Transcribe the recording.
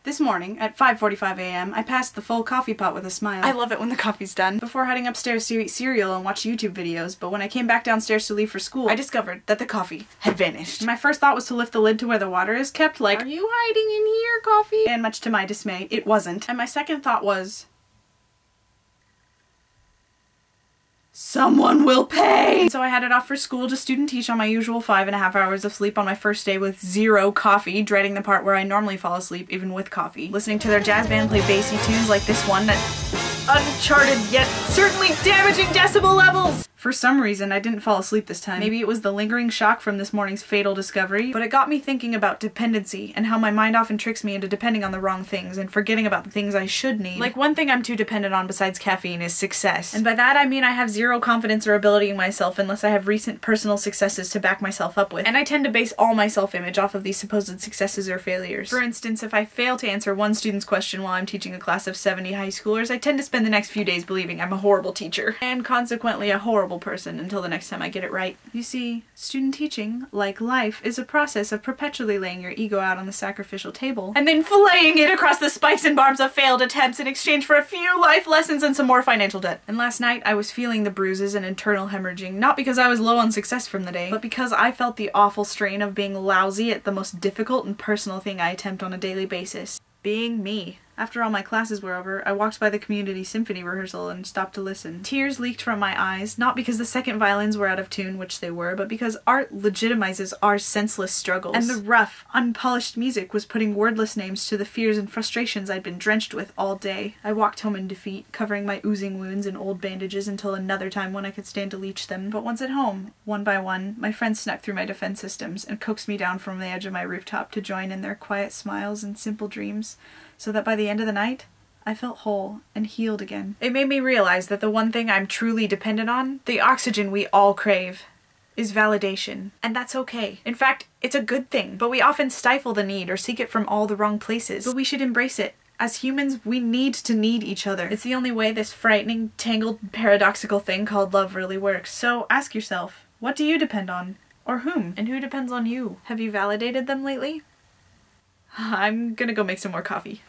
This morning, at 5:45 a.m., I passed the full coffee pot with a smile. I love it when the coffee's done. Before heading upstairs to eat cereal and watch YouTube videos, but when I came back downstairs to leave for school, I discovered that the coffee had vanished. My first thought was to lift the lid to where the water is kept, like, "Are you hiding in here, coffee?" And much to my dismay, it wasn't. And my second thought was, someone will pay! And so I headed off for school to student teach on my usual 5.5 hours of sleep on my first day with 0 coffee, dreading the part where I normally fall asleep even with coffee. Listening to their jazz band play bassy tunes like this one at uncharted yet certainly damaging decibel levels! For some reason, I didn't fall asleep this time. Maybe it was the lingering shock from this morning's fatal discovery, but it got me thinking about dependency and how my mind often tricks me into depending on the wrong things and forgetting about the things I should need. Like, one thing I'm too dependent on besides caffeine is success. And by that I mean I have 0 confidence or ability in myself unless I have recent personal successes to back myself up with. And I tend to base all my self-image off of these supposed successes or failures. For instance, if I fail to answer one student's question while I'm teaching a class of 70 high schoolers, I tend to spend the next few days believing I'm a horrible teacher. And consequently a horrible person until the next time I get it right. You see, student teaching, like life, is a process of perpetually laying your ego out on the sacrificial table and then filleting it across the spikes and barbs of failed attempts in exchange for a few life lessons and some more financial debt. And last night I was feeling the bruises and internal hemorrhaging, not because I was low on success from the day, but because I felt the awful strain of being lousy at the most difficult and personal thing I attempt on a daily basis. Being me. After all my classes were over, I walked by the community symphony rehearsal and stopped to listen. Tears leaked from my eyes, not because the second violins were out of tune, which they were, but because art legitimizes our senseless struggles. And the rough, unpolished music was putting wordless names to the fears and frustrations I'd been drenched with all day. I walked home in defeat, covering my oozing wounds in old bandages until another time when I could stand to leech them. But once at home, one by one, my friends snuck through my defense systems and coaxed me down from the edge of my rooftop to join in their quiet smiles and simple dreams, so that by the end of the night, I felt whole and healed again. It made me realize that the one thing I'm truly dependent on, the oxygen we all crave, is validation. And that's okay. In fact, it's a good thing, but we often stifle the need or seek it from all the wrong places. But we should embrace it. As humans, we need to need each other. It's the only way this frightening, tangled, paradoxical thing called love really works. So ask yourself, what do you depend on? Or whom? And who depends on you? Have you validated them lately? I'm gonna go make some more coffee.